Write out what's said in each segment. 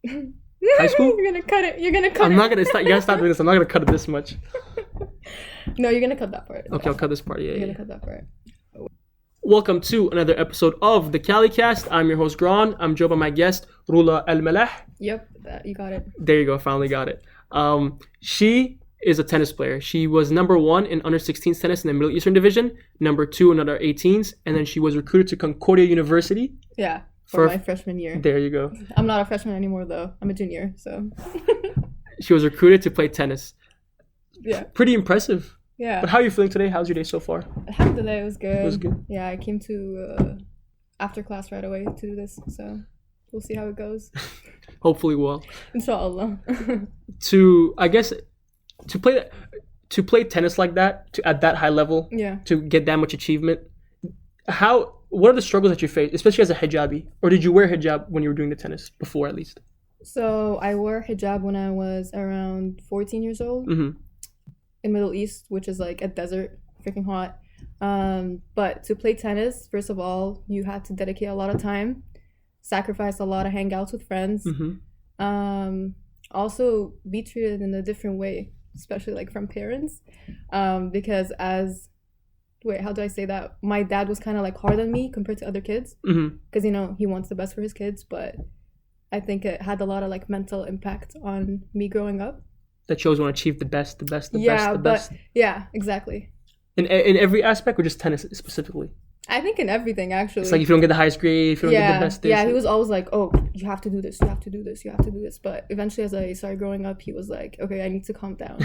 High school? You're gonna cut it. You're gonna cut it. I'm not gonna stop. You gotta stop doing this. I'm not gonna cut it this much. No, you're gonna cut that part. Okay, I'll cut this part. You're gonna cut that part. Welcome to another episode of the CaliCast. I'm your host, Gron. I'm joined by my guest, Roula, Elmalah. Yep, you got it. There you go. Finally got it. She is a tennis player. She was number 1 in under 16s tennis in the Middle Eastern Division, number 2 in under 18s, and then she was recruited to Concordia University. Yeah, for my freshman year. There you go. I'm not a freshman anymore, though. I'm a junior, so. She was recruited to play tennis. Yeah. Pretty impressive. Yeah. But how are you feeling today? How's your day so far? Alhamdulillah, it was good. It was good? Yeah, I came to after class right away to do this, so we'll see how it goes. Hopefully well. Inshallah. To play tennis like that, at that high level, yeah, to get that much achievement, what are the struggles that you face, especially as a hijabi? Or did you wear hijab when you were doing the tennis, before at least? So I wore hijab when I was around 14 years old. Mm-hmm. In Middle East, which is like a desert, freaking hot. But to play tennis, first of all, you had to dedicate a lot of time, sacrifice a lot of hangouts with friends. Mm-hmm. Also be treated in a different way, especially like from parents. Because how do I say that? My dad was kind of like hard on me compared to other kids. Because, he wants the best for his kids. But I think it had a lot of like mental impact on me growing up. That you always want to achieve the best. Yeah, exactly. In every aspect, or just tennis specifically? I think in everything, actually. It's like if you don't get the highest grade, if you don't get the best. Yeah, he was always like, oh, you have to do this, you have to do this, you have to do this. But eventually, as I started growing up, he was like, okay, I need to calm down.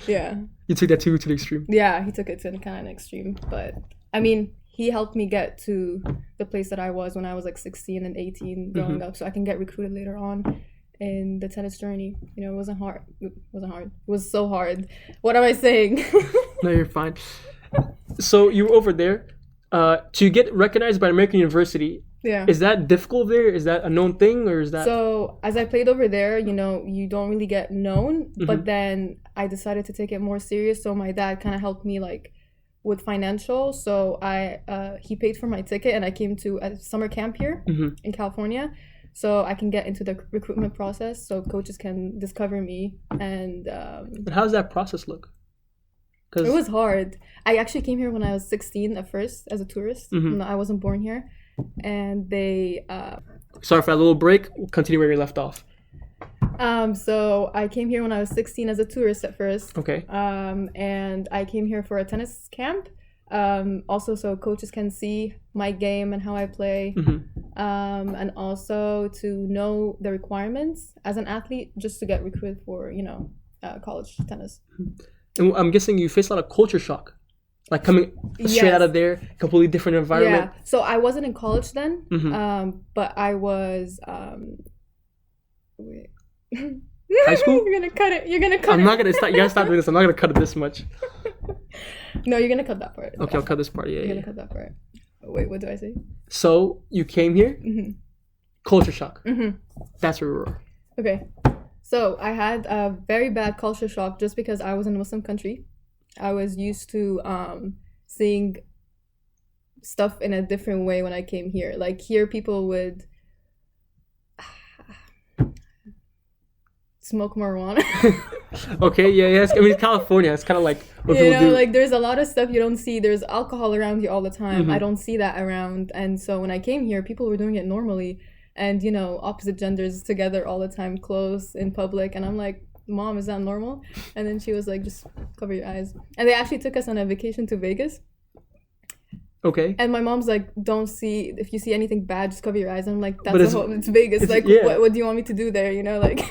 Yeah. You took that to the extreme. Yeah, he took it to kind of an extreme. But, I mean, he helped me get to the place that I was when I was like 16 and 18 growing up, so I can get recruited later on in the tennis journey. It wasn't hard. It was so hard. What am I saying? No, you're fine. So you were over there to get recognized by American University. Yeah. Is that difficult there? Is that a known thing, or is that? So as I played over there, you don't really get known. But then I decided to take it more serious. So my dad kind of helped me like with financial. So he paid for my ticket, and I came to a summer camp here in California. So I can get into the recruitment process, so coaches can discover me. And how does that process look? It was hard. I actually came here when I was 16 at first as a tourist. I wasn't born here. And they... Sorry for that little break. We'll continue where we left off. So I came here when I was 16 as a tourist at first. Okay. And I came here for a tennis camp. Also so coaches can see my game and how I play. And also to know the requirements as an athlete, just to get recruited for college tennis. And I'm guessing you faced a lot of culture shock, like coming straight out of there, completely different environment. Yeah, so I wasn't in college then, but I was high school. You're gonna cut it. I'm not gonna stop. You gotta stop doing this. I'm not gonna cut it this much. No, you're gonna cut that part. Okay, I'll cut this part. Yeah, you're gonna cut that part. Wait, what do I say? So you came here, culture shock. That's where we were. Okay, so I had a very bad culture shock just because I was in a Muslim country. I was used to seeing stuff in a different way when I came here. Like here, people would smoke marijuana. Okay, yeah. I mean, California. It's kind of like what people do. Like there's a lot of stuff you don't see. There's alcohol around you all the time. I don't see that around. And so when I came here, people were doing it normally. And, opposite genders together all the time, close in public. And I'm like, Mom, is that normal? And then she was like, just cover your eyes. And they actually took us on a vacation to Vegas. Okay. And my mom's like, if you see anything bad, just cover your eyes. And I'm like, it's Vegas. It's, like, yeah. what do you want me to do there? Like,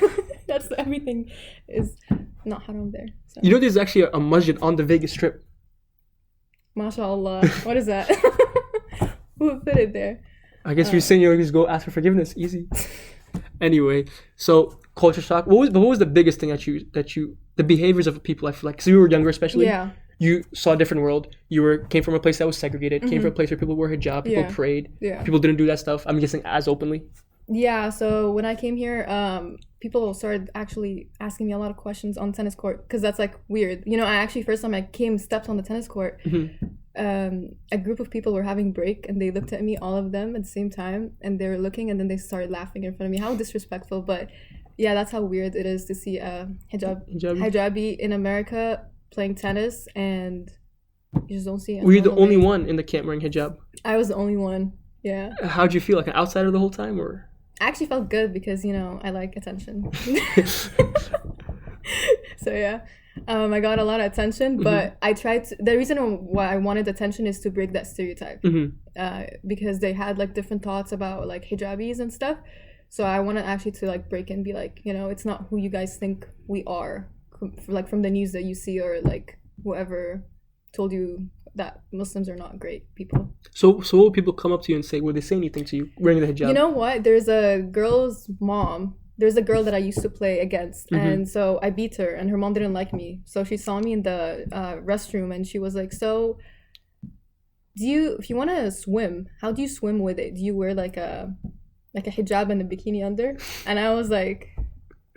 that's everything is not haram there. So. There's actually a masjid on the Vegas Strip. MashaAllah. What is that? Who put it there? I guess you're saying you just go ask for forgiveness. Easy. Anyway, so culture shock. What was the biggest thing the behaviors of people, I feel like, because you were younger especially. Yeah. You saw a different world. You came from a place that was segregated. Came from a place where people wore hijab. People prayed. Yeah. People didn't do that stuff. I'm guessing as openly. Yeah, so when I came here, people started actually asking me a lot of questions on tennis court because that's like weird. You know, I actually first time I came stepped on the tennis court, a group of people were having break and they looked at me, all of them at the same time, and they were looking and then they started laughing in front of me. How disrespectful! But yeah, that's how weird it is to see a hijabi in America playing tennis and you just don't see it. Were you the only one in the camp wearing hijab? I was the only one. Yeah. How'd you feel? Like an outsider the whole time, or? I actually felt good because, you know, I like attention. So yeah, I got a lot of attention, but I tried to, the reason why I wanted attention is to break that stereotype, because they had like different thoughts about like hijabis and stuff. So I wanted actually to like break and be like, you know, it's not who you guys think we are, like from the news that you see or like whoever told you that Muslims are not great people. So what would people come up to you and say? Would they say anything to you wearing the hijab? You know what? There's a girl's mom. There's a girl that I used to play against, and so I beat her, and her mom didn't like me. So she saw me in the restroom, and she was like, "So, if you want to swim, how do you swim with it? Do you wear like a hijab and a bikini under?" And I was like,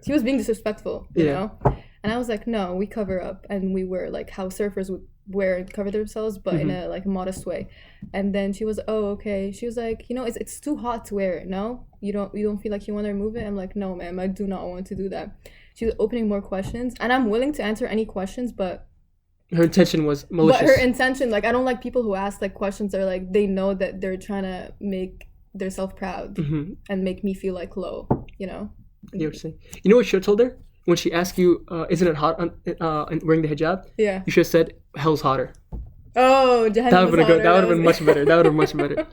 she was being disrespectful, you know. And I was like, no, we cover up and we wear like how surfers would wear and cover themselves, but in a like modest way. And then she was, oh, okay. She was like, you know, it's too hot to wear it. No, you don't feel like you want to remove it? I'm like, no, ma'am, I do not want to do that. She was opening more questions, and I'm willing to answer any questions, but her intention was malicious. But her intention, like, I don't like people who ask like questions that are like they know that they're trying to make themselves proud and make me feel like low, you know. You know what I'm saying? You know what you should have told her? When she asked you, isn't it hot wearing the hijab? Yeah. You should have said, hell's hotter. Oh, Jahannam that would have been much better. That would have been much better.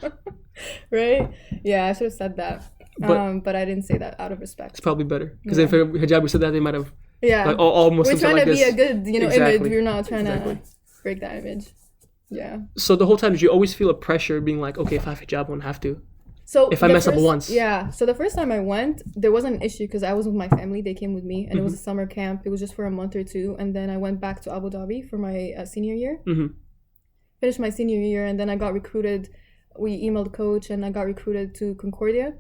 Right? Yeah, I should have said that. But I didn't say that out of respect. It's probably better. Because if hijab said that, they might have... Yeah. Like, all Muslims we're trying to like be a good, image. We're not trying to break that image. Yeah. So the whole time, did you always feel a pressure being like, okay, if I have hijab, I won't have to? So if I mess up once. Yeah. So the first time I went, there wasn't an issue because I was with my family. They came with me, and it was a summer camp. It was just for a month or two, and then I went back to Abu Dhabi for my senior year. Finished my senior year, and then I got recruited. We emailed coach, and I got recruited to Concordia,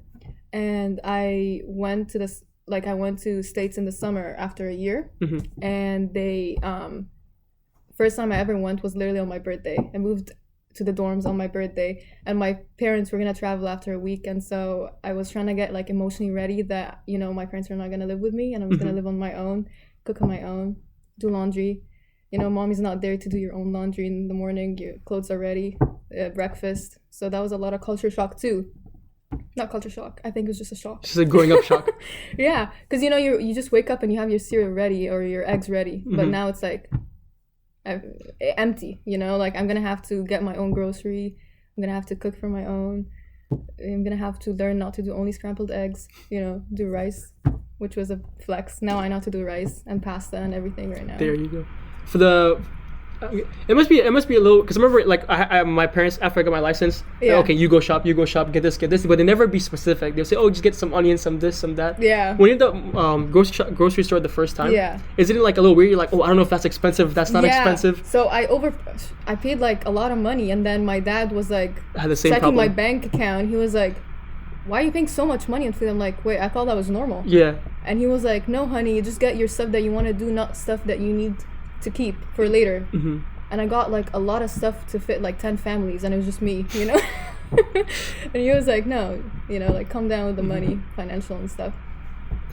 and I went to States in the summer after a year, and they first time I ever went was literally on my birthday. I moved to the dorms on my birthday, and my parents were gonna travel after a week, and so I was trying to get like emotionally ready that, you know, my parents are not gonna live with me and I was gonna live on my own, cook on my own, do laundry. You know, mommy's not there to do your own laundry in the morning, your clothes are ready, breakfast. So that was a lot of culture shock too. Not culture shock, I think it was just a shock. Just a growing up shock. Yeah, because you know, you just wake up and you have your cereal ready or your eggs ready, but now it's like empty, you know, like I'm gonna have to get my own grocery, I'm gonna have to cook for my own, I'm gonna have to learn not to do only scrambled eggs, you know, do rice, which was a flex. Now I know how to do rice and pasta and everything right now. There you go. For the it must be a little, because I remember like I my parents, after I got my license, okay, you go shop, get this, but they never be specific. They'll say, oh, just get some onions, some this, some that. Yeah. When you're at the grocery store the first time, is it like a little weird? You're like, oh, I don't know if that's expensive, if that's not expensive. So I paid like a lot of money, and then my dad was like had the same checking problem. My bank account. He was like, why are you paying so much money on food? I'm like, wait, I thought that was normal. Yeah. And he was like, no, honey, you just get your stuff that you want to do, not stuff that you need to keep for later. And I got like a lot of stuff to fit like 10 families, and it was just me, you know. And he was like, no, you know, like calm down with the money, financial and stuff.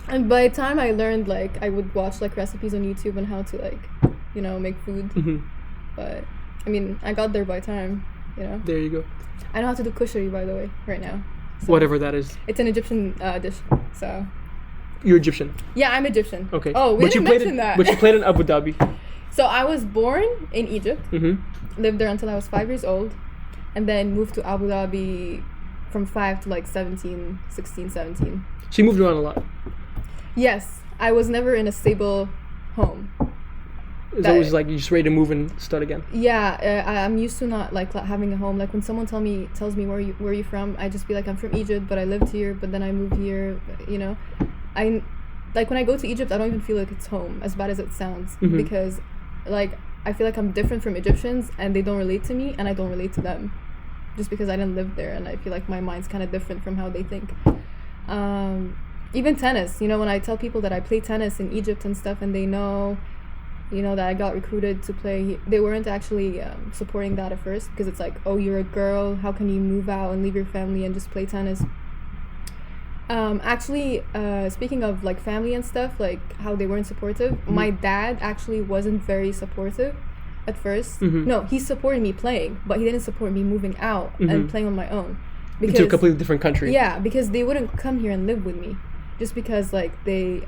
And by the time I learned, like I would watch like recipes on YouTube on how to like, you know, make food. But I mean, I got there by time, you know. There you go. I know how to do kushari, by the way, right now. So whatever that is. It's an Egyptian dish, so. You're Egyptian? Yeah, I'm Egyptian. Okay. Oh, we didn't mention that. But you played in Abu Dhabi. So I was born in Egypt, lived there until I was 5 years old, and then moved to Abu Dhabi from 5 to like 16, 17. So you moved around a lot? Yes. I was never in a stable home. It's always like you're just ready to move and start again? Yeah, I'm used to not like having a home. Like when someone tells me where you from, I just be like, I'm from Egypt, but I lived here, but then I moved here, you know. Like when I go to Egypt, I don't even feel like it's home, as bad as it sounds, because like I feel like I'm different from Egyptians and they don't relate to me and I don't relate to them, just because I didn't live there, and I feel like my mind's kind of different from how they think. Even tennis, you know, when I tell people that I play tennis in Egypt and stuff, and they know, you know, that I got recruited to play, they weren't actually supporting that at first, because it's like, oh, you're a girl, how can you move out and leave your family and just play tennis? Speaking of like family and stuff, like how they weren't supportive, my dad actually wasn't very supportive at first. No, he supported me playing, but he didn't support me moving out and playing on my own. Because, into a completely different country. Yeah, because they wouldn't come here and live with me, just because like they're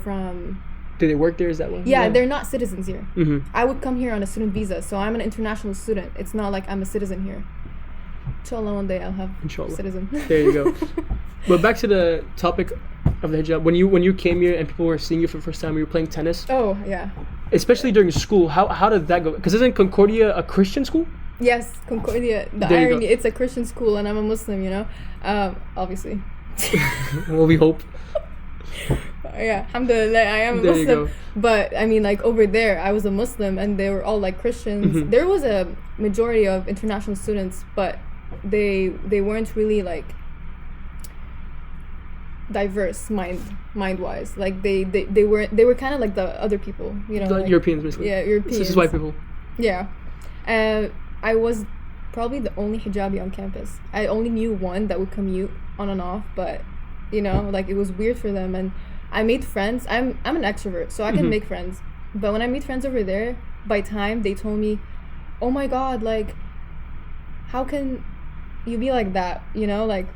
from. Do they work there? Is that one? Yeah, they're not citizens here. I would come here on a student visa, so I'm an international student. It's not like I'm a citizen here. Inshallah, one day I'll have a citizen. There you go. But back to the topic of the hijab. When you came here and people were seeing you for the first time, you were playing tennis. Oh yeah. Especially during school, how did that go? Because isn't Concordia a Christian school? Yes, Concordia. The irony, it's a Christian school, and I'm a Muslim. You know, obviously. Well, we hope. Yeah, alhamdulillah, I am a Muslim. But I mean, like over there, I was a Muslim, and they were all like Christians. There was a majority of international students, but they weren't really like diverse mind wise. Like they were kind of like the other people, you know, like, Europeans basically. Yeah, Europeans. This is white people. Yeah, I was probably the only hijabi on campus. I only knew one that would commute on and off, but you know, like it was weird for them. And I made friends. I'm an extrovert, so I can make friends. But when I meet friends over there, by time they told me, "Oh my God, like, how can you be like that?" You know, like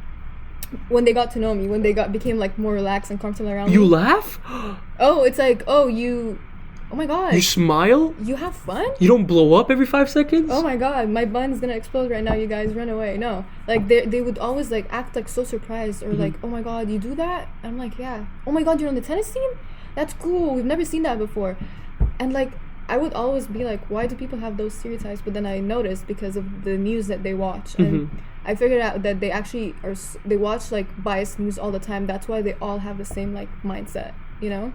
when they got to know me, when they became like more relaxed and comfortable around me. You laugh? Oh, it's like, oh my God. You smile? You have fun? You don't blow up every 5 seconds? Oh my God, my bun's gonna explode right now, you guys, run away. No. Like, they would always, like, act, like, so surprised. Or, like, oh my God, you do that? I'm like, yeah. Oh my God, you're on the tennis team? That's cool. We've never seen that before. And, like, I would always be like, why do people have those stereotypes? But then I noticed because of the news that they watch. And I figured out that they actually they watch, like, biased news all the time. That's why they all have the same, like, mindset, you know?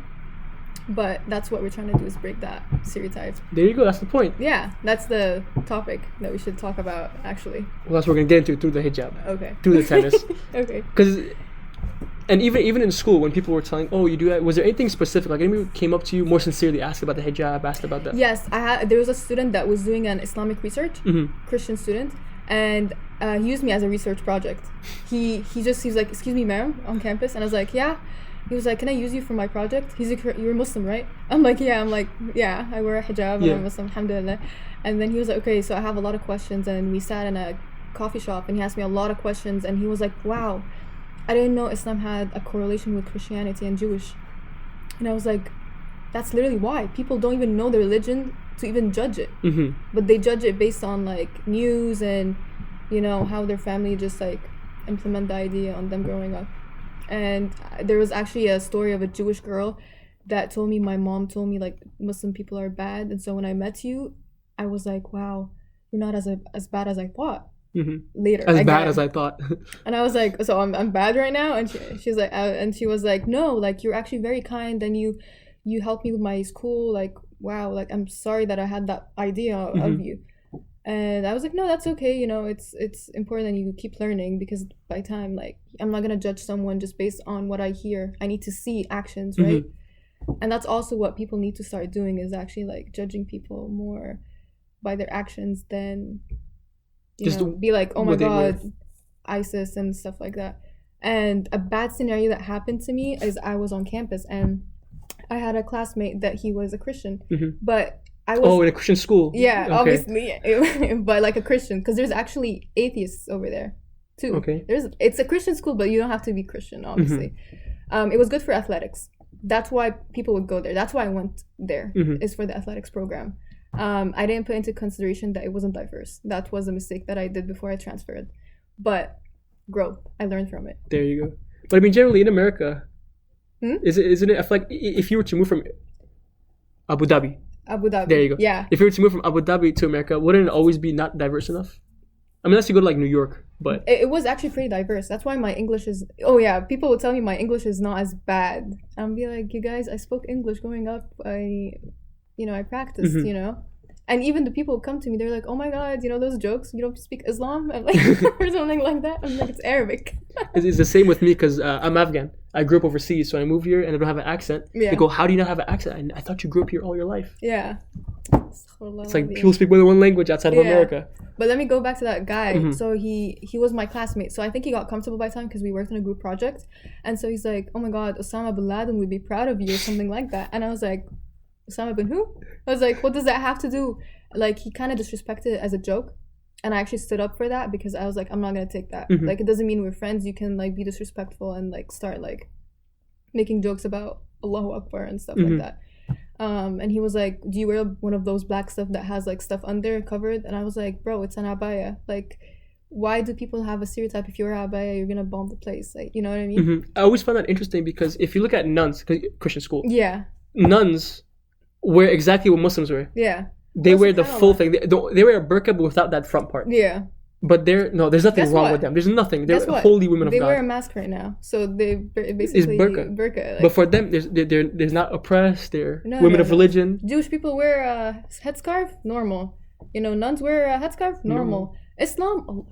But that's what we're trying to do, is break that stereotype. There you go. That's the point. Yeah, that's the topic that we should talk about, actually. Well, that's what we're going to get into through the hijab. Okay. Through the tennis. Okay. Because, and even in school, when people were telling, oh, you do that, was there anything specific? Like, anybody came up to you more sincerely, asked about the hijab, asked about that? Yes, there was a student that was doing an Islamic research, Christian student, and he used me as a research project. He was like, excuse me, ma'am, on campus, and I was like, yeah. He was like, can I use you for my project? He's like, you're Muslim, right? I'm like, yeah. I'm like, yeah, I wear a hijab and I'm Muslim, alhamdulillah. And then he was like, okay, so I have a lot of questions. And we sat in a coffee shop and he asked me a lot of questions. And he was like, wow, I didn't know Islam had a correlation with Christianity and Jewish. And I was like, that's literally why. People don't even know the religion to even judge it. But they judge it based on, like, news and, you know, how their family just, like, implement the idea on them growing up. And there was actually a story of a Jewish girl that told me, my mom told me, like, Muslim people are bad. And so when I met you, I was like, wow, you're not as bad as I thought. Later. As bad as I thought. And I was like, so I'm bad right now? And she's like, and she was like, no, like, you're actually very kind. And you helped me with my school. Like, wow, like, I'm sorry that I had that idea of you. And I was like, no, that's okay. You know, it's important that you keep learning, because by time, like, I'm not going to judge someone just based on what I hear. I need to see actions, right? And that's also what people need to start doing, is actually, like, judging people more by their actions than, you just know, be like, oh my God, ISIS and stuff like that. And a bad scenario that happened to me is I was on campus and I had a classmate that he was a Christian, but I was... Oh, in a Christian school. Yeah, okay. Obviously, but like a Christian, because there's actually atheists over there too. Okay. It's a Christian school, but you don't have to be Christian, obviously. It was good for athletics. That's why people would go there. That's why I went there, is for the athletics program. I didn't put into consideration that it wasn't diverse. That was a mistake that I did before I transferred. But growth, I learned from it. There you go. But I mean, generally in America, isn't it? I feel like if you were to move from Abu Dhabi. There you go. Yeah. If you were to move from Abu Dhabi to America, wouldn't it always be not diverse enough? I mean, unless you go to like New York, but it was actually pretty diverse. That's why my English is. Oh yeah, people would tell me my English is not as bad. I'll be like, you guys, I spoke English growing up. I practiced. You know, And even the people who come to me, they're like, oh my God, you know those jokes? You don't speak Islam? I'm like, or something like that. I'm like, it's Arabic. It's the same with me because I'm Afghan. I grew up overseas, so I moved here and I don't have an accent. Yeah. They go, how do you not have an accent? I thought you grew up here all your life. Yeah. It's like people speak more than one language outside of America. But let me go back to that guy. Mm-hmm. So he was my classmate. So I think he got comfortable by time because we worked in a group project. And so he's like, oh my God, Osama bin Laden would be proud of you or something like that. And I was like, Osama bin who? I was like, what does that have to do? Like, he kind of disrespected it as a joke. And I actually stood up for that because I was like, I'm not going to take that. Mm-hmm. Like, it doesn't mean we're friends. You can, like, be disrespectful and, like, start, like, making jokes about Allahu Akbar and stuff like that. And he was like, do you wear one of those black stuff that has, like, stuff under covered? And I was like, bro, it's an abaya. Like, why do people have a stereotype if you're an abaya, you're going to bomb the place? Like, you know what I mean? Mm-hmm. I always find that interesting because if you look at nuns, Christian school. Yeah. Nuns wear exactly what Muslims wear. Yeah. They wear the full thing. They wear a burqa but without that front part. Yeah. But there's nothing wrong with them. There's nothing. They're holy women of God. They wear a mask right now. So they basically... It's burqa. Like, but for them, they're not oppressed. They're women of religion. Jewish people wear a headscarf? Normal. You know, nuns wear a headscarf? Normal. Islam... Oh.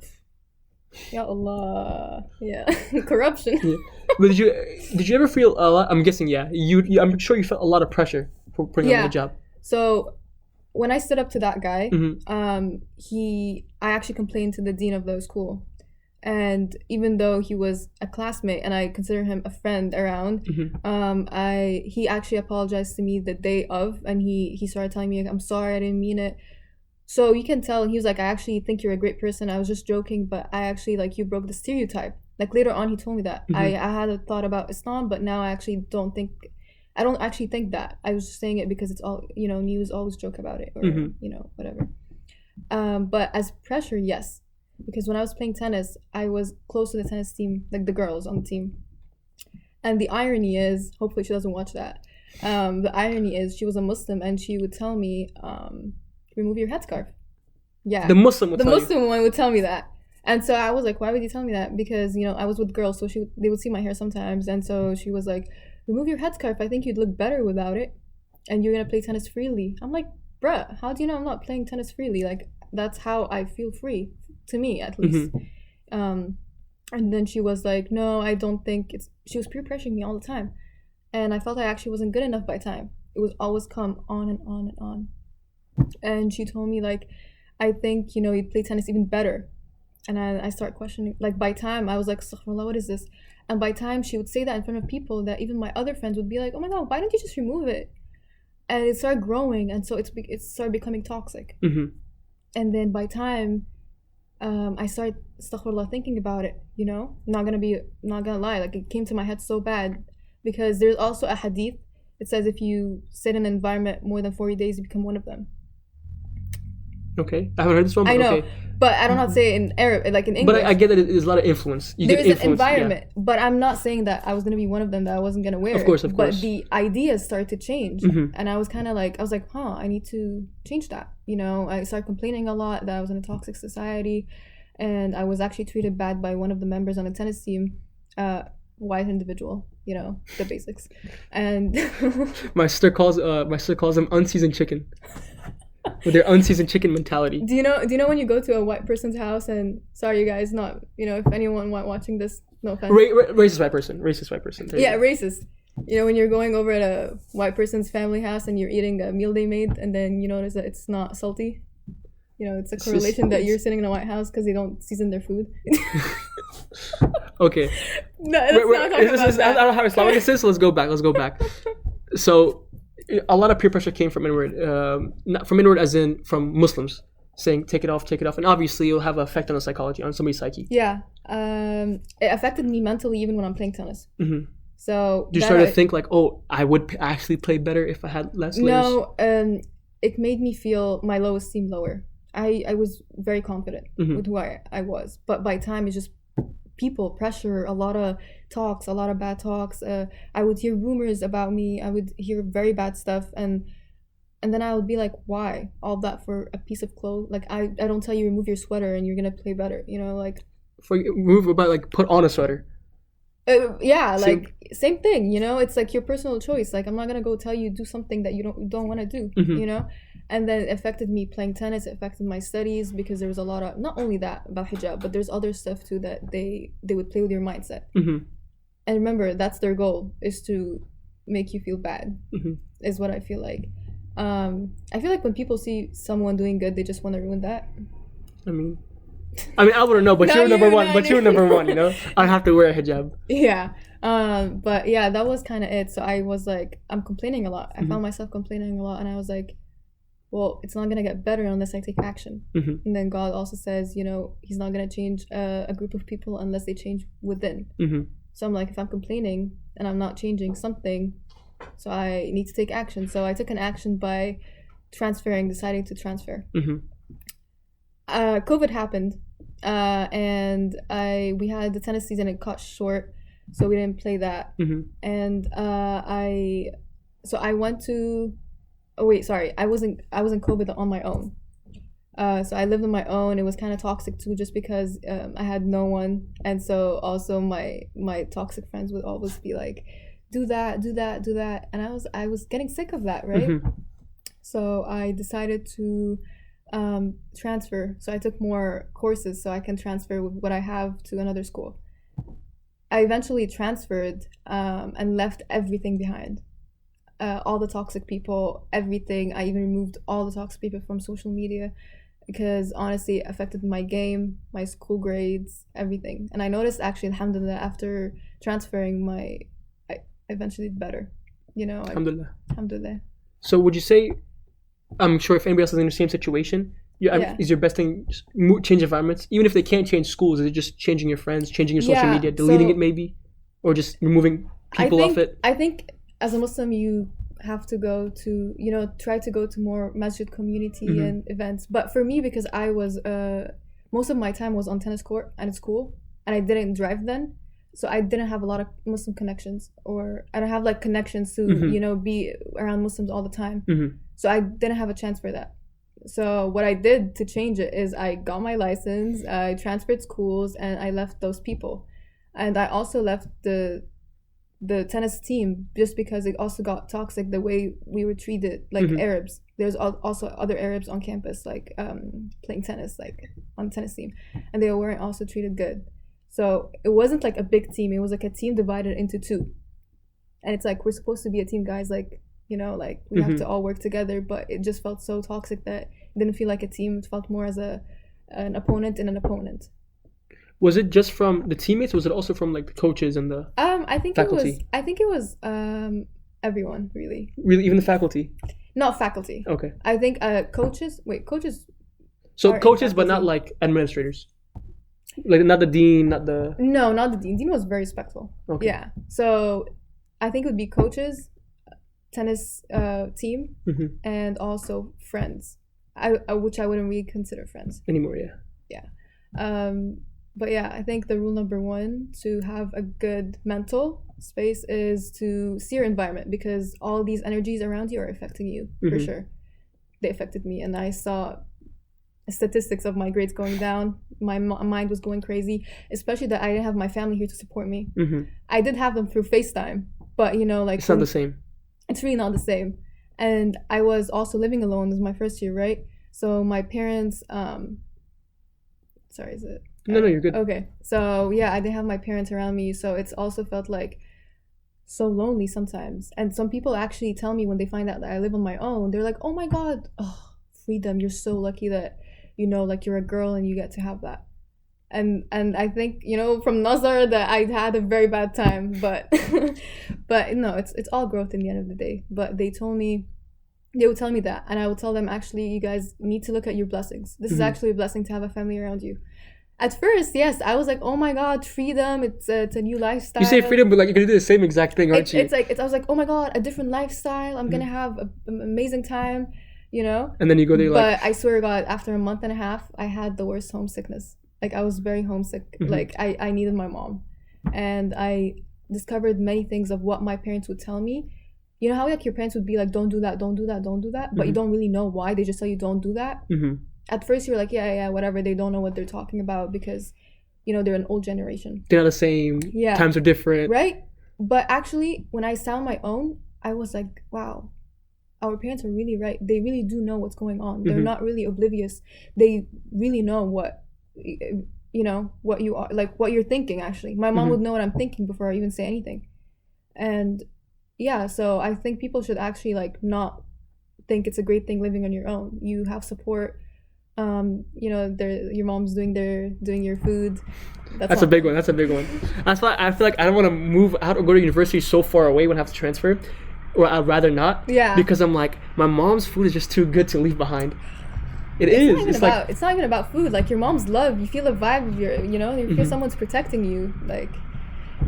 Ya Allah. Yeah. Corruption. Yeah. But did you ever feel a lot... I'm guessing, yeah. I'm sure you felt a lot of pressure for putting on the hijab. So when I stood up to that guy, I actually complained to the dean of the school. And even though he was a classmate and I consider him a friend around, he actually apologized to me the day of, and he started telling me, I'm sorry, I didn't mean it. So you can tell, he was like, I actually think you're a great person. I was just joking, but I actually, like, you broke the stereotype. Like, later on, he told me that. I had a thought about Islam, but now I actually don't actually think that. I was just saying it because it's all, you know, news always joke about it or, you know, whatever. But as pressure, yes. Because when I was playing tennis, I was close to the tennis team, like the girls on the team. And the irony is, hopefully she doesn't watch that. The irony is she was a Muslim and she would tell me, remove your headscarf. Yeah. The Muslim one would tell me that. And so I was like, why would you tell me that? Because, you know, I was with girls, so they would see my hair sometimes. And so she was like, remove your headscarf. I think you'd look better without it. And you're going to play tennis freely. I'm like, bruh, how do you know I'm not playing tennis freely? Like, that's how I feel free, to me at least. And then she was like, no, I don't think it's... She was peer pressuring me all the time. And I felt I actually wasn't good enough by time. It was always come on and on and on. And she told me, like, I think, you know, you play tennis even better. And I start questioning, like, by time I was like, astaghfirullah, what is this? And by time she would say that in front of people, that even my other friends would be like, oh my God, why don't you just remove it? And it started growing, and so it started becoming toxic. And then by time I started, astaghfirullah, thinking about it, you know, not gonna lie, like, it came to my head so bad, because there's also a hadith. It says if you sit in an environment more than 40 days, you become one of them. Okay, I haven't heard this one. But I know, okay. But I don't know how to say it in Arabic, like in English. But I get that there's a lot of influence. There's an environment, but I'm not saying that I was gonna be one of them, that I wasn't gonna wear it. Of course. But the ideas started to change, and I was kind of like, I need to change that. You know, I started complaining a lot that I was in a toxic society, and I was actually treated bad by one of the members on the tennis team, white individual. You know, the basics, and my sister calls them unseasoned chicken. With their unseasoned chicken mentality. Do you know when you go to a white person's house, and sorry you guys, not, you know, if anyone watching this, no offense. Racist white person. Yeah, racist. You know, when you're going over at a white person's family house and you're eating a meal they made, and then you notice that it's not salty. You know, it's a correlation that you're sitting in a white house because they don't season their food. Okay. No, let's not talk about that. I don't know how Islamic this is, so let's go back. So a lot of peer pressure came from inward, not from inward as in from Muslims saying take it off, and obviously it'll have an effect on the psychology, on somebody's psyche. Yeah, it affected me mentally even when I'm playing tennis. So you started to think like, oh, I would actually play better if I had less layers. No, it made me feel my low esteem lower. I was very confident with who I was, but by time it's just people pressure, a lot of talks, a lot of bad talks. I would hear rumors about me. I would hear very bad stuff, and then I would be like, why all that for a piece of clothes? Like, I don't tell you remove your sweater and you're gonna play better, you know, like for move about like put on a sweater. Yeah, like same thing, you know. It's like your personal choice. Like, I'm not gonna go tell you do something that you don't want to do, you know. And then it affected me playing tennis. It affected my studies because there was a lot of, not only that about hijab, but there's other stuff too that they would play with your mindset. And remember, that's their goal, is to make you feel bad, is what I feel like. I feel like when people see someone doing good, they just want to ruin that. I mean, I wouldn't know, but no, you're number one. But you're number one, you know? I have to wear a hijab. Yeah. But yeah, that was kind of it. So I was like, I'm complaining a lot. I found myself complaining a lot, and I was like, well, it's not going to get better unless I take action. And then God also says, you know, he's not going to change a group of people unless they change within. So I'm like, if I'm complaining and I'm not changing something, so I need to take action. So I took an action by deciding to transfer. COVID happened, and we had the tennis season, it cut short, so we didn't play that. And I went to, I was in COVID on my own. So I lived on my own. It was kind of toxic too, just because I had no one, and so also my toxic friends would always be like, do that, and I was getting sick of that, right? So I decided to transfer. So I took more courses so I can transfer with what I have to another school. I eventually transferred and left everything behind. All the toxic people, everything. I even removed all the toxic people from social media because honestly it affected my game, my school grades, everything. And I noticed actually, alhamdulillah, after transferring, I eventually did better. You know, alhamdulillah. So would you say, I'm sure if anybody else is in the same situation, is your best thing just change environments? Even if they can't change schools, is it just changing your friends, changing your social media, deleting it maybe? Or just removing people off it? I think as a Muslim, you have to go to, you know, try to go to more masjid community and events. But for me, because I was, most of my time was on tennis court and at school, and I didn't drive then, so I didn't have a lot of Muslim connections, or I don't have like connections to, you know, be around Muslims all the time. So I didn't have a chance for that. So what I did to change it is I got my license, I transferred schools, and I left those people. And I also left the tennis team just because it also got toxic, the way we were treated, like Arabs. There's also other Arabs on campus, like playing tennis, like on the tennis team, and they weren't also treated good. So it wasn't like a big team, it was like a team divided into two. And it's like, we're supposed to be a team, guys, like, you know, like we have to all work together, but it just felt so toxic that it didn't feel like a team. It felt more as an opponent and an opponent. Was it just from the teammates? Was it also from like the coaches and the faculty? I think it was everyone, really. Really, even the faculty? Not faculty. Okay. I think coaches. So coaches, but not like administrators. Like not the dean, not the. No, not the dean. Dean was very respectful. Okay. Yeah. So I think it would be coaches, tennis team, and also friends. Which I wouldn't really consider friends anymore. Yeah. Yeah. But yeah, I think the rule number one to have a good mental space is to see your environment, because all these energies around you are affecting you, for sure. They affected me, and I saw statistics of my grades going down. My mind was going crazy, especially that I didn't have my family here to support me. I did have them through FaceTime, but you know, like it's not the same. It's really not the same. And I was also living alone. This is my first year, right? So my parents, sorry, is it? No, you're good. Okay. So yeah, I didn't have my parents around me, so it's also felt like so lonely sometimes. And some people actually tell me when they find out that I live on my own, they're like, oh my God, freedom, you're so lucky that, you know, like you're a girl and you get to have that. And I think, you know, from Nazar that I had a very bad time, but but no, it's all growth in the end of the day. But they would tell me that, and I would tell them, actually, you guys need to look at your blessings. This is actually a blessing to have a family around you. At first, yes, I was like, oh my God, freedom, it's a new lifestyle. You say freedom, but like you're gonna do the same exact thing, aren't you? I was like, oh my God, a different lifestyle. I'm gonna have an amazing time, you know? And then you go there like... But I swear to God, after a month and a half, I had the worst homesickness. Like, I was very homesick. Like, I needed my mom. And I discovered many things of what my parents would tell me. You know how like your parents would be like, don't do that, don't do that, don't do that, but you don't really know why. They just tell you don't do that. At first you're like, yeah, whatever. They don't know what they're talking about because, you know, they're an old generation. They're not the same. Yeah. Times are different. Right? But actually, when I sat on my own, I was like, wow, our parents are really right. They really do know what's going on. They're not really oblivious. They really know what what you are, like what you're thinking. Actually, my mom would know what I'm thinking before I even say anything. And yeah, so I think people should actually like not think it's a great thing living on your own. You have support. Your mom's doing your food. That's a big one. That's why I feel like I don't want to move out or go to university so far away when I have to transfer, or I'd rather not. Yeah. Because I'm like, my mom's food is just too good to leave behind. It's not even about food. Like your mom's love, you feel the vibe of you feel someone's protecting you, like,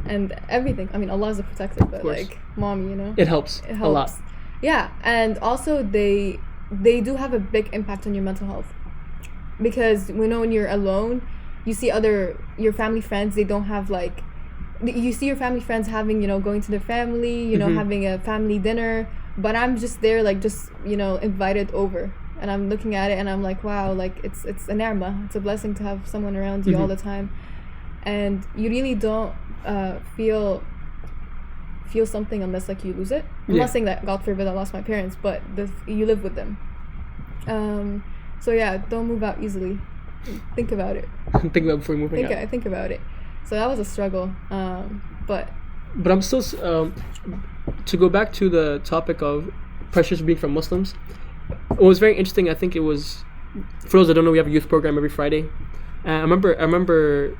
and everything. I mean, Allah is a protector, but like mom, it helps a lot. Yeah, and also they do have a big impact on your mental health. Because when you're alone, you see your family friends, they don't have like, you see your family friends having, going to their family, having a family dinner, but I'm just there like just, invited over, and I'm looking at it and I'm like, wow, like it's a ni'mah, it's a blessing to have someone around you all the time, and you really don't feel something unless like you lose it. I'm not saying that, God forbid, I lost my parents, but you live with them. So yeah, don't move out easily. Think about it. Think about it before moving out. Think about it. So that was a struggle. But I'm still to go back to the topic of pressures being from Muslims. It was very interesting. I think it was, for those that don't know, we have a youth program every Friday. I remember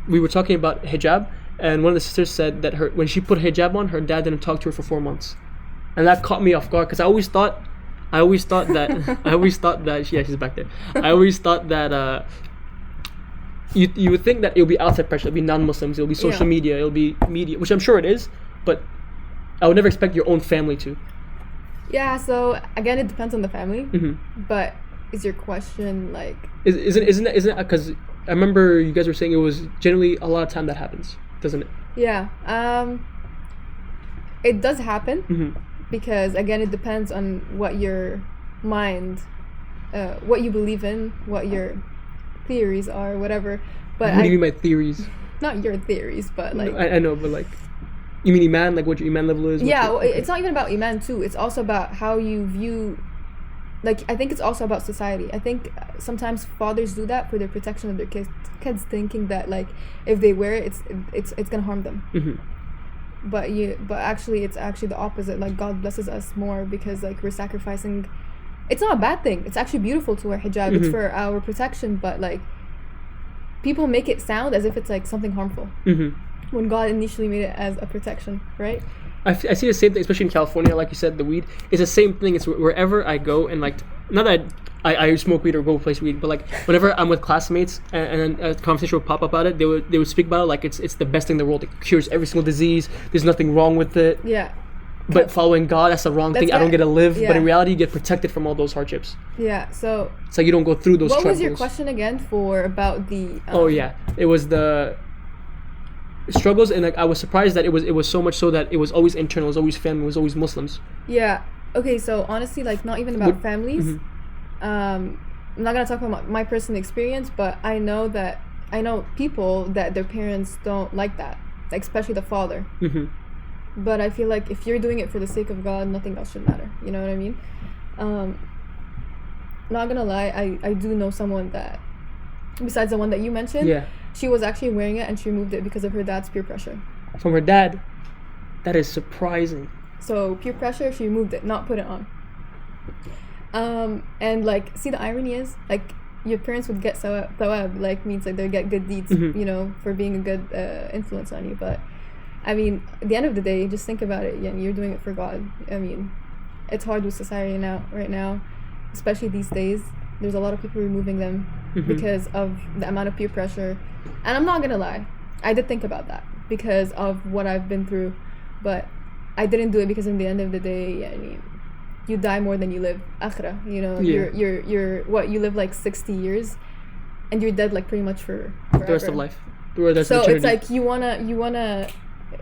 we were talking about hijab, and one of the sisters said that when she put hijab on, her dad didn't talk to her for 4 months, and that caught me off guard because I always thought that she's back there. I always thought that you would think that it would be outside pressure, it'll be non-Muslims, it'll be social media, it'll be media, which I'm sure it is, but I would never expect your own family to. Yeah, so again, it depends on the family. But is your question like? Isn't that because I remember you guys were saying it was generally a lot of time that happens, doesn't it? Yeah, it does happen. Because again, it depends on what your mind, what you believe in, what your theories are, whatever. But what do you mean by theories? Not your theories, but like I know, but like, you mean iman, like what your iman level is? Yeah, it's not even about iman too. It's also about how you view. Like, I think it's also about society. I think sometimes fathers do that for their protection of their kids, thinking that like if they wear it, it's gonna harm them. But actually it's actually the opposite. Like, God blesses us more because like we're sacrificing. It's not a bad thing. It's actually beautiful to wear hijab. It's for our protection, but like people make it sound as if it's like something harmful when God initially made it as a protection, right? I see the same thing, especially in California. Like you said, the weed is the same thing. It's wherever I go, and like, not that I smoke weed or go place weed, but like whenever I'm with classmates and a conversation will pop up about it, they would speak about it like it's the best thing in the world. It cures every single disease. There's nothing wrong with it. Yeah. But following God, that's the wrong thing. I don't get to live, but in reality, you get protected from all those hardships. Yeah. So it's like you don't go through those. What was your question again about the? It was the struggles, and like I was surprised that it was so much so that it was always internal, it was always family, it was always Muslims. Yeah. Okay. So honestly, like not even about families. I'm not gonna talk about my personal experience, but I know people that their parents don't like that, like especially the father. But I feel like if you're doing it for the sake of God, nothing else should matter. You know what I mean? Not gonna lie, I do know someone that, besides the one that you mentioned, she was actually wearing it and she removed it because of her dad's peer pressure. From her dad? That is surprising. So peer pressure, she removed it, not put it on. And like, see, the irony is, like, your parents would get thawab, like means like they get good deeds, you know, for being a good influence on you. But I mean, at the end of the day, just think about it. Yeah, you're doing it for God. I mean, it's hard with society right now, especially these days. There's a lot of people removing them because of the amount of peer pressure. And I'm not gonna lie, I did think about that because of what I've been through, but I didn't do it because in the end of the day, I mean, you die more than you live. Akhirah, you know, you're what, you live like 60 years, and you're dead like pretty much for forever. The rest of life. So it's like you wanna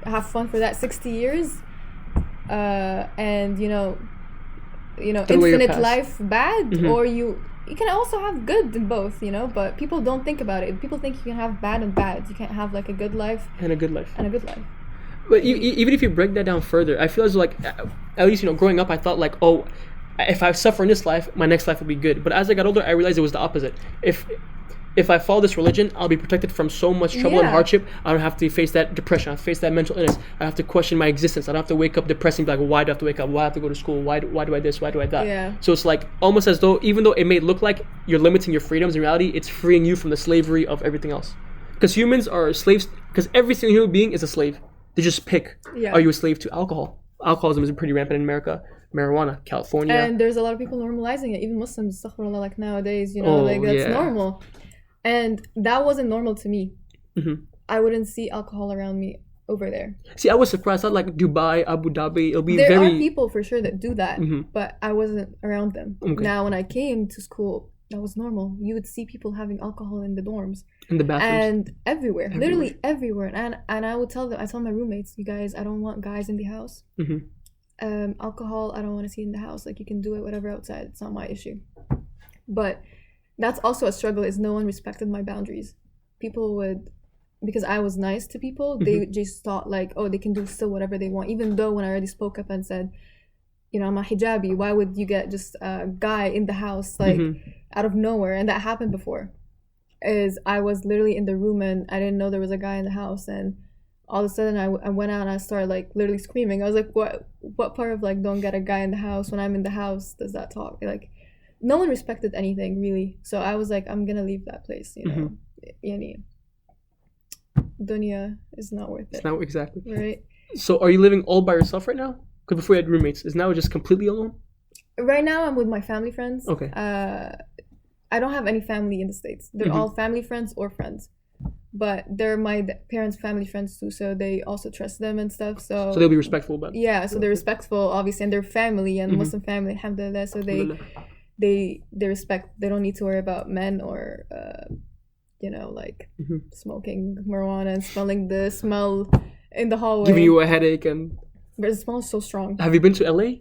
have fun for that 60 years, and you know, infinite life bad, or you can also have good in both, you know. But people don't think about it. People think you can have bad and bad. You can't have like a good life and a good life. But even if you break that down further, I feel as like, at least, growing up, I thought like, oh, if I suffer in this life, my next life will be good. But as I got older, I realized it was the opposite. If I follow this religion, I'll be protected from so much trouble and hardship. I don't have to face that depression. I have to face that mental illness. I have to question my existence. I don't have to wake up depressed and be like, why do I have to wake up? Why do I have to go to school? Why do I this? Why do I that? Yeah. So it's like almost as though, even though it may look like you're limiting your freedoms, in reality, it's freeing you from the slavery of everything else. Because humans are slaves, because every single human being is a slave. They just pick. Yeah. Are you a slave to alcohol? Alcoholism is pretty rampant in America. Marijuana, California. And there's a lot of people normalizing it. Even Muslims, like nowadays, that's normal. And that wasn't normal to me. Mm-hmm. I wouldn't see alcohol around me over there. See, I was surprised. I thought like Dubai, Abu Dhabi, it'll be there are people for sure that do that, but I wasn't around them. Okay. Now, when I came to school, that was normal. You would see people having alcohol in the dorms. In the bathrooms. And everywhere. Literally everywhere. And I would tell my roommates, you guys, I don't want guys in the house. Mm-hmm. Alcohol, I don't want to see in the house. Like, you can do it, whatever, outside. It's not my issue. But that's also a struggle, is no one respected my boundaries. People would, because I was nice to people, they just thought like, oh, they can do still whatever they want. Even though when I already spoke up and said, I'm a hijabi, why would you get just a guy in the house, like, out of nowhere? And that happened before. Is I was literally in the room and I didn't know there was a guy in the house, and all of a sudden I went out and I started like literally screaming. I was like, what part of like don't get a guy in the house when I'm in the house does that talk? Like, no one respected anything really. So I was like, I'm gonna leave that place, Yani, dunya is not worth it. It's not exactly. Right. So are you living all by yourself right now? Because before you had roommates, is now just completely alone? Right now I'm with my family friends. Okay. I don't have any family in the States. They're all family friends or friends. But they're my parents' family friends too, so they also trust them and stuff. So they'll be respectful about it. Yeah, so they're respectful, obviously, and they're family and Muslim family, alhamdulillah. So they respect. They don't need to worry about men or smoking marijuana and smelling the smell in the hallway, giving you a headache. And but the smell is so strong. Have you been to LA?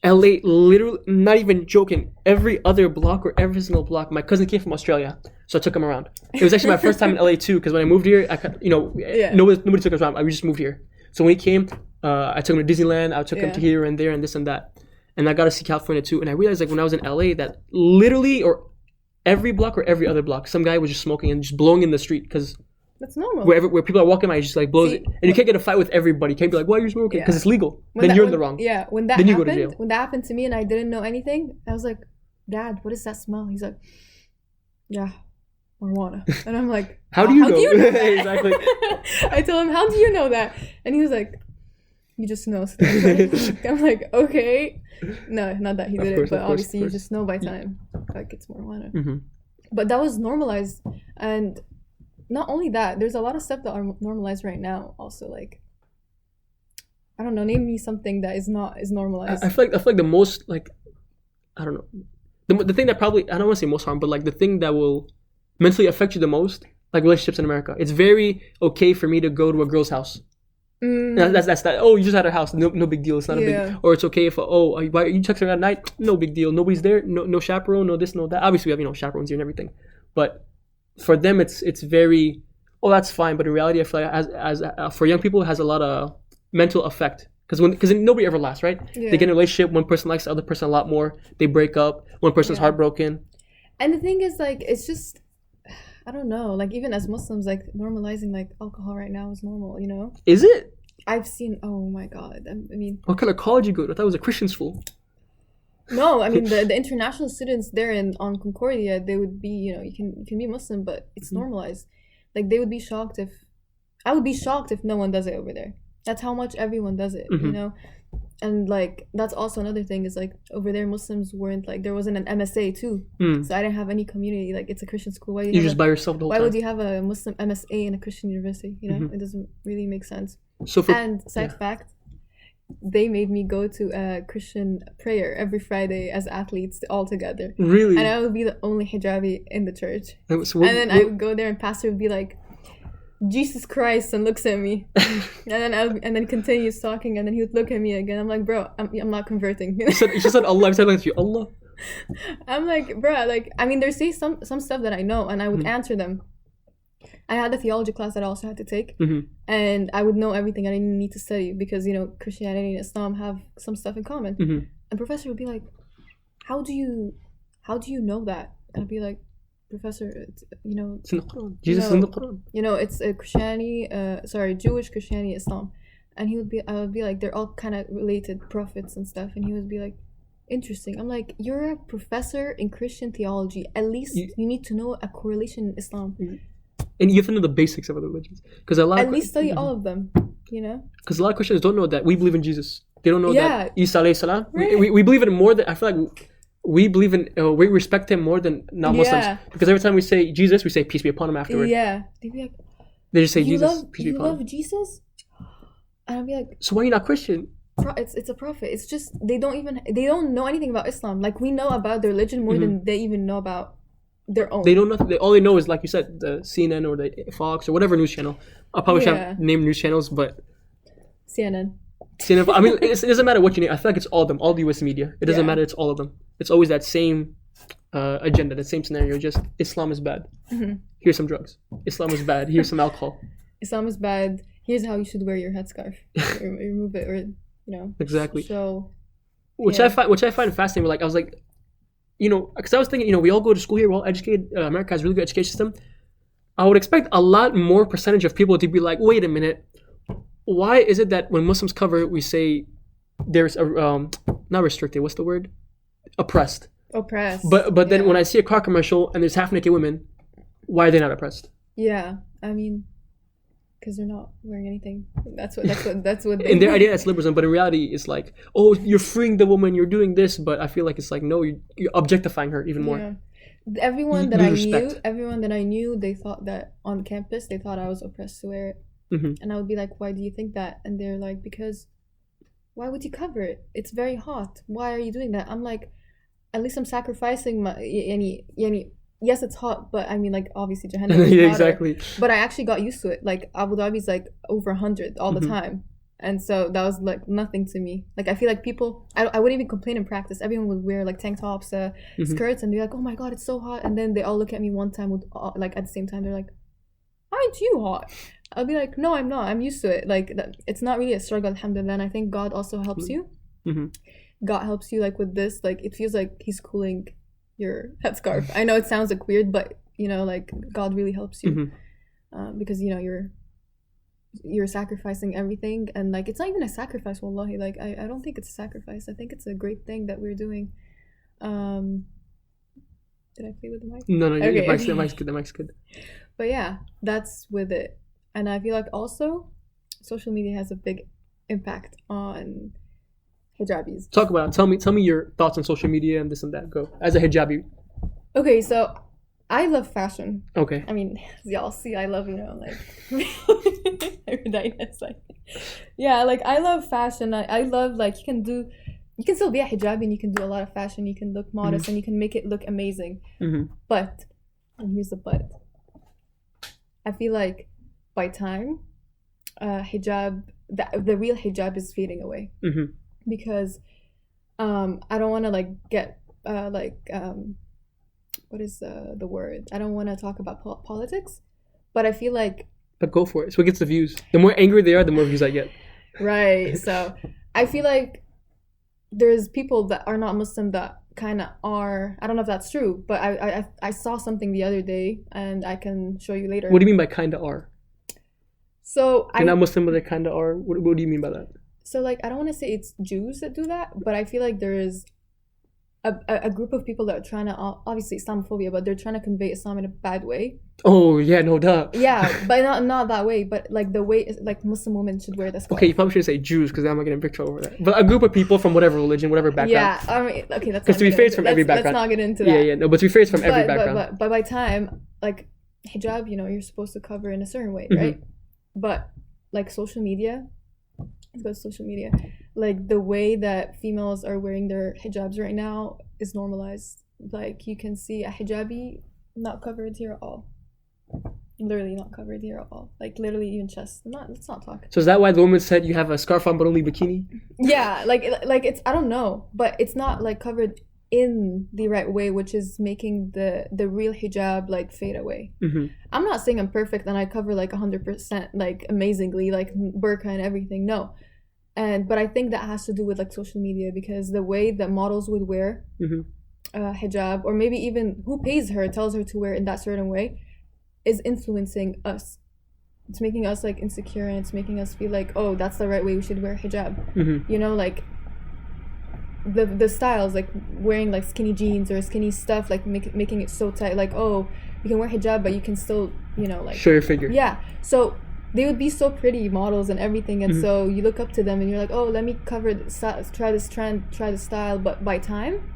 LA, literally, not even joking, every other block or every single block. My cousin came from Australia, so I took him around. It was actually my first time in LA too, because when I moved here, nobody took us around. I just moved here. So when he came, I took him to Disneyland. I took him to here and there and this and that. And I got to see California too. And I realized like when I was in LA that literally, or every block or every other block, some guy was just smoking and just blowing in the street, because that's normal. Where people are walking by, he just like blows it, and you can't get a fight with everybody. You can't be like, "Why are you smoking?" Because it's legal. Then you're in the wrong. Yeah, when that happened to me, and I didn't know anything, I was like, "Dad, what is that smell?" He's like, "Yeah, marijuana," and I'm like, "How do you know that?" Exactly. I told him, "How do you know that?" And he was like, "You just know." I'm like, "Okay." No, not that he did it, but obviously you just know by time, like it's marijuana. Mm-hmm. But that was normalized, and not only that, there's a lot of stuff that are normalized right now. Also, like, I don't know, name me something that is normalized. I feel like the most, like, I don't know, the thing that probably, I don't want to say most harm, but like the thing that will mentally affect you the most, like relationships in America. It's very okay for me to go to a girl's house. That's that. Oh, you just had her house. No big deal. It's not a big. Or it's okay if why are you texting her at night? No big deal. Nobody's there. No chaperone. No this. No that. Obviously, we have chaperones here and everything, but for them, it's very, that's fine. But in reality, I feel like as for young people, it has a lot of mental effect, because nobody ever lasts, right? Yeah. They get in a relationship, one person likes the other person a lot more. They break up. One person's heartbroken. And the thing is, like, it's just, I don't know. Like, even as Muslims, like, normalizing like alcohol right now is normal. Is it? I've seen. Oh my God. I mean. What kind of college you go to? I thought it was a Christian school. No, I mean the international students there on Concordia, they would be, you can be Muslim, but it's normalized. Like, they would be shocked I would be shocked if no one does it over there. That's how much everyone does it, And like, that's also another thing, is like over there Muslims weren't like, there wasn't an MSA too, so I didn't have any community. Like, it's a Christian school. Why you just by yourself the whole time? Why would you have a Muslim MSA in a Christian university? It doesn't really make sense. So fact, they made me go to a Christian prayer every Friday as athletes all together. Really? And I would be the only hijabi in the church. And then I would go there and pastor would be like, "Jesus Christ," and looks at me. and then continues talking, and then he would look at me again. I'm like, "Bro, I'm not converting." You just said Allah. I'm saying like to you, Allah. I'm like, bro, like, I mean, they say some stuff that I know, and I would answer them. I had a theology class that I also had to take, Mm-hmm. and I would know everything I didn't need to study because, you know, Christianity and Islam have some stuff in common. Mm-hmm. And professor would be like, how do you know that? And I'd be like, Professor, you know, it's in the Quran. Jesus is in the Quran. You know, it's Christianity, Jewish, Christianity, Islam. And I would be like, they're all kind of related, prophets and stuff. And he would be like, interesting. I'm like, you're a professor in Christian theology. At least you need to know a correlation in Islam. And you have to know the basics of other religions. Because a lot at least study all of them, you know? Because a lot of Christians don't know that we believe in Jesus. They don't know that Isa alayhi salam. Right. We believe in more than, I feel like we believe in, we respect him more than non-Muslims. Yeah. Because every time we say Jesus, we say peace be upon him afterward. Yeah. They'd be like, they just say Jesus, peace be upon him. You love Jesus? And I'd be like, so why are you not Christian? It's a prophet. It's just they don't know anything about Islam. Like, we know about their religion more than they even know about their own. They don't know. All they know is, like you said, the CNN or the Fox or whatever news channel. I'll probably have name news channels, but CNN. I mean, it doesn't matter what you name. I feel like it's all of them, all the U.S. media. It doesn't matter. It's all of them. It's always that same agenda, the same scenario. Just Islam is bad. Mm-hmm. Here's some drugs. Islam is bad. Here's some alcohol. Islam is bad. Here's how you should wear your headscarf. Remove it, or you know. Exactly. So, which I find fascinating. Like, I was like, you know, because I was thinking, you know, we all go to school here, we're all educated. America has a really good education system. I would expect a lot more percentage of people to be like, wait a minute, why is it that when Muslims cover, we say there's a not restricted, what's the word? Oppressed. But then when I see a car commercial and there's half naked women, why are they not oppressed? Yeah, I mean, because they're not wearing anything. That's what in their idea, that's liberalism, but in reality, it's like, oh, you're freeing the woman, you're doing this, but I feel like it's like, no, you're objectifying her even more. Yeah. Everyone that I knew, they thought that on campus, they thought I was oppressed to wear it. Mm-hmm. And I would be like, why do you think that? And they're like, because why would you cover it? It's very hot. Why are you doing that? I'm like, at least I'm sacrificing my yes, it's hot, but I mean, like, obviously Jahannam is yeah, hotter. exactly. But I actually got used to it. Like, Abu Dhabi's like over 100 all the time. And so that was like nothing to me. Like, I feel like people, I wouldn't even complain in practice. Everyone would wear like tank tops, skirts, and be like, oh my God, it's so hot. And then they all look at me one time with, like, at the same time, they're like, aren't you hot? I'll be like, no, I'm not. I'm used to it. Like, it's not really a struggle, alhamdulillah. And I think God also helps you. Mm-hmm. God helps you, like, with this. Like, it feels like he's cooling your headscarf. I know it sounds like weird, but, you know, like, God really helps you. Because, you know, you're sacrificing everything. And, like, it's not even a sacrifice, wallahi. Like, I don't think it's a sacrifice. I think it's a great thing that we're doing. Did I play with the mic? No, okay. The mic's good. But yeah, that's with it. And I feel like also social media has a big impact on hijabis. Talk about it. Tell me your thoughts on social media and this and that. Go. As a hijabi. Okay, so I love fashion. Okay. I mean, as y'all see, I love, you know, like eruditeness. Like, yeah, like, I love fashion. I love, like, you can still be a hijabi and you can do a lot of fashion. You can look modest and you can make it look amazing. But, and here's the but, I feel like by time hijab, the real hijab is fading away. Because I don't want to, like, get what is the word? I don't want to talk about politics, but I feel like, but go for it. So it gets the views. The more angry they are, the more views I get. Right. So I feel like there's people that are not Muslim that kind of are. I don't know if that's true, but I saw something the other day, and I can show you later. What do you mean by kind of are? So you're not Muslim, but they kind of are. What do you mean by that? So, like, I don't want to say it's Jews that do that, but I feel like there is a group of people that are trying to, obviously Islamophobia, but they're trying to convey Islam in a bad way. Oh yeah, no doubt. Yeah, but not that way, but like the way, like, Muslim women should wear this. Okay, you probably shouldn't say Jews because I'm not getting a picture over that. But a group of people from whatever religion, whatever background. Yeah, I mean, okay, that's because to be fair, it's from every background. Let's not get into that. Yeah, no, but to be fair, it's from every background. But by time, like, hijab, you know, you're supposed to cover in a certain way, right? But like social media, let's go to social media. Like, the way that females are wearing their hijabs right now is normalized. Like, you can see a hijabi not covered here at all. Literally not covered here at all. Like, literally even chest. Let's not talk. So is that why the woman said you have a scarf on but only bikini? Yeah, like it's, I don't know, but it's not like covered in the right way, which is making the real hijab like fade away. I'm not saying I'm perfect and I cover like 100% like amazingly, like burqa and everything. No. But I think that has to do with like social media, because the way that models would wear hijab, or maybe even who pays her, tells her to wear in that certain way, is influencing us. It's making us like insecure, and it's making us feel like, oh, that's the right way, we should wear hijab. You know, like the styles, like wearing like skinny jeans or skinny stuff, like making it so tight, like, oh, you can wear hijab but you can still, you know, like show your figure. Yeah, so they would be so pretty models and everything, and so you look up to them and you're like, oh, let me cover this, try this trend, try this style, but by time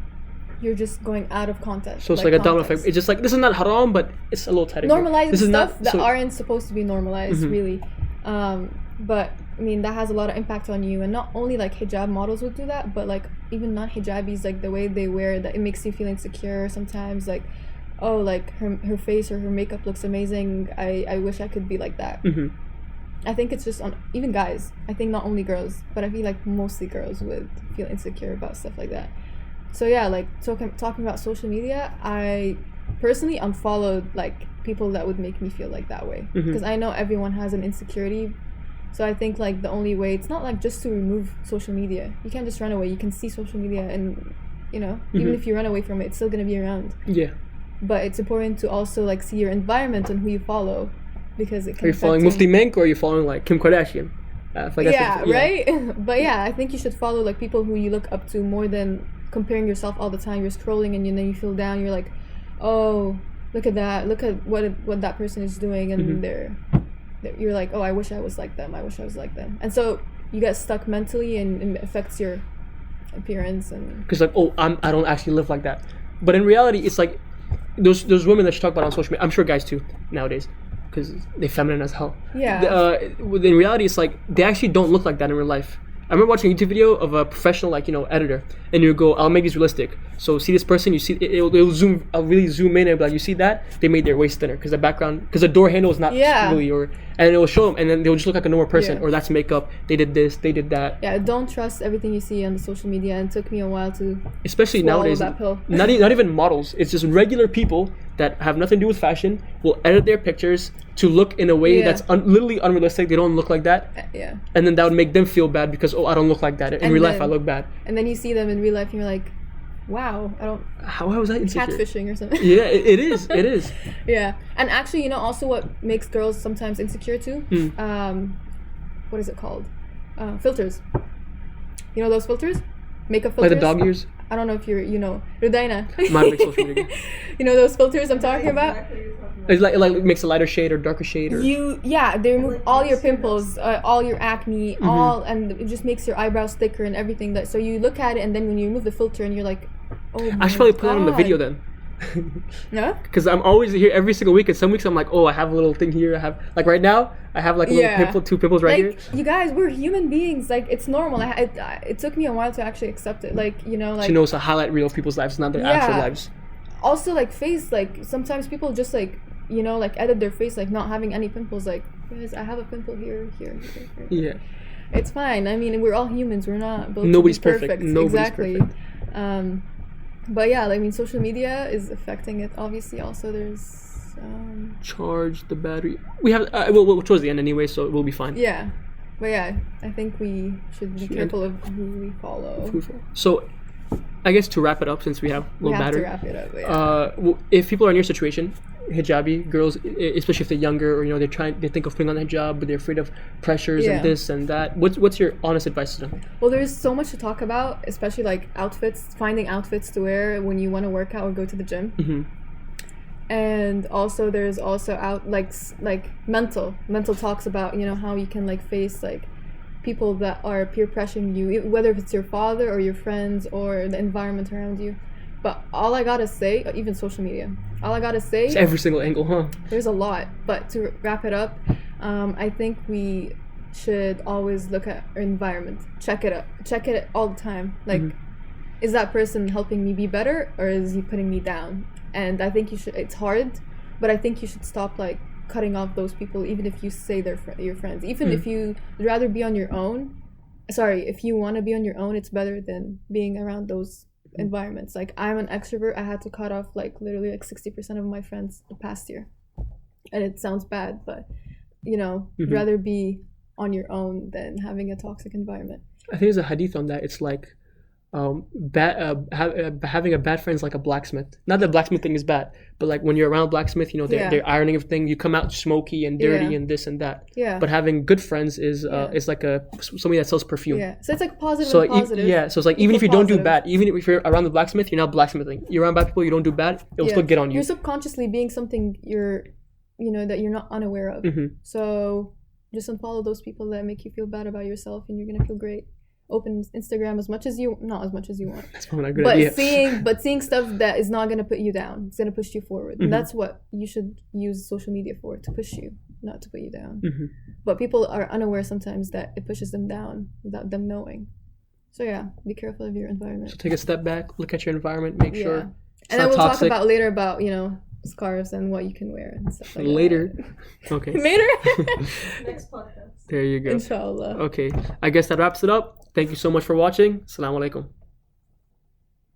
you're just going out of context. So it's like a domino effect. It's just like, this is not haram, but it's a little tighter. Normalizing stuff that aren't supposed to be normalized, really. But I mean, that has a lot of impact on you, and not only like hijab models would do that, but like even non-hijabis, like the way they wear, that it makes you feel insecure sometimes, like, oh, like her face or her makeup looks amazing, I wish I could be like that. I think it's just on even guys. I think not only girls, but I feel like mostly girls would feel insecure about stuff like that. So yeah, like talking about social media, I personally unfollowed like people that would make me feel like that way, because I know everyone has an insecurity. So I think like the only way, it's not like just to remove social media. You can't just run away. You can see social media, and you know, even if you run away from it, it's still gonna be around. Yeah. But it's important to also like see your environment and who you follow, because it can. Are you following Mufti Menk, or are you following like Kim Kardashian? Right. But yeah, I think you should follow like people who you look up to more than comparing yourself all the time. You're scrolling and then you feel down. You're like, oh, look at that. Look at what that person is doing, and you're like, oh, I wish I was like them. I wish I was like them. And so you get stuck mentally, and it affects your appearance. And because like, oh, I don't actually live like that. But in reality, it's like those women that you talk about on social media. I'm sure guys too nowadays, because they're feminine as hell. Yeah. In reality, it's like they actually don't look like that in real life. I remember watching a YouTube video of a professional, like, you know, editor, and you go, I'll make these realistic. So see this person, you see, it'll zoom, I'll really zoom in and be like, you see that? They made their waist thinner because the background, because the door handle is not really, and it will show them, and then they'll just look like a normal person, or that's makeup, they did this, they did that. Yeah, don't trust everything you see on the social media, and it took me a while to especially nowadays, that pill. not even models, it's just regular people that have nothing to do with fashion will edit their pictures to look in a way that's literally unrealistic. They don't look like that. And then that would make them feel bad because, oh, I don't look like that. In real life, I look bad. And then you see them in real life and you're like, wow, I don't... How was that insecure? Catfishing or something. Yeah, it is. It is. Yeah. And actually, you know, also what makes girls sometimes insecure too? What is it called? Filters. You know those filters? Makeup filters? Like the dog ears? I don't know if you know. Rudaina. You know those filters I'm talking about? It's like it makes a lighter shade or darker shade, or they remove all your pimples, all your acne, and it just makes your eyebrows thicker and everything. So you look at it, and then when you remove the filter, and you're like, oh my I should probably put that on the video then. No? Because I'm always here every single week, and some weeks I'm like, oh, I have a little thing here. I have, like right now, I have like a little pimple, 2 pimples right here. You guys, we're human beings. Like, it's normal. It took me a while to actually accept it. Like, you know, like... She knows to highlight real people's lives, not their actual lives. Also, like, face, like, sometimes people just, like, you know, like, edit their face, like, not having any pimples. Like, guys, I have a pimple here. Yeah. It's fine. I mean, we're all humans. We're not built Nobody's to be perfect. Nobody's perfect. But yeah, I mean, social media is affecting it. Obviously, also there's charge the battery. We have well towards the end anyway, so we'll be fine. Yeah, but yeah, I think we should be careful of who we follow. So, I guess to wrap it up, since we have a little battery. We have to wrap it up. Yeah. If people are in your situation, hijabi girls, especially if they're younger, or you know they think of putting on a hijab, but they're afraid of pressures and this and that. What's your honest advice to them? Well, there's so much to talk about, especially like outfits, finding outfits to wear when you want to work out or go to the gym. And also there's also mental talks about, you know, how you can like face like people that are peer pressuring you, whether it's your father or your friends or the environment around you. But all I gotta say, even social media, it's every single angle, huh? There's a lot. But to wrap it up, I think we should always look at our environment. Check it all the time. Like, is that person helping me be better, or is he putting me down? And I think you should. It's hard, but I think you should stop like cutting off those people, even if you say they're your friends. Even if you'd rather be on your own. Sorry, if you want to be on your own, it's better than being around those environments. Like I'm an extrovert. I had to cut off like literally like 60% of my friends the past year, and it sounds bad, but you know, you'd rather be on your own than having a toxic environment. I think there's a hadith on that. It's like having a bad friend is like a blacksmith. Not that blacksmith thing is bad, but like when you're around a blacksmith, you know, they're ironing everything. You come out smoky and dirty and this and that. Yeah. But having good friends is like somebody that sells perfume. Yeah. So it's like positive and positive. So it's like even if you don't do bad, even if you're around the blacksmith, you're not blacksmithing. You're around bad people, you don't do bad, it'll still get on you. You're subconsciously being something that you're not unaware of. So just unfollow those people that make you feel bad about yourself, and you're gonna feel great. Open Instagram not as much as you want. That's probably not a good idea. But seeing stuff that is not gonna put you down, it's gonna push you forward. And that's what you should use social media for, to push you, not to put you down. But people are unaware sometimes that it pushes them down without them knowing. So yeah, be careful of your environment. So take a step back, look at your environment, make sure it's and then we'll toxic. Talk about later about scarves and what you can wear and stuff like later. That. Okay. Later. Next podcast. There you go. Inshallah. Okay. I guess that wraps it up. Thank you so much for watching. Assalamu alaikum.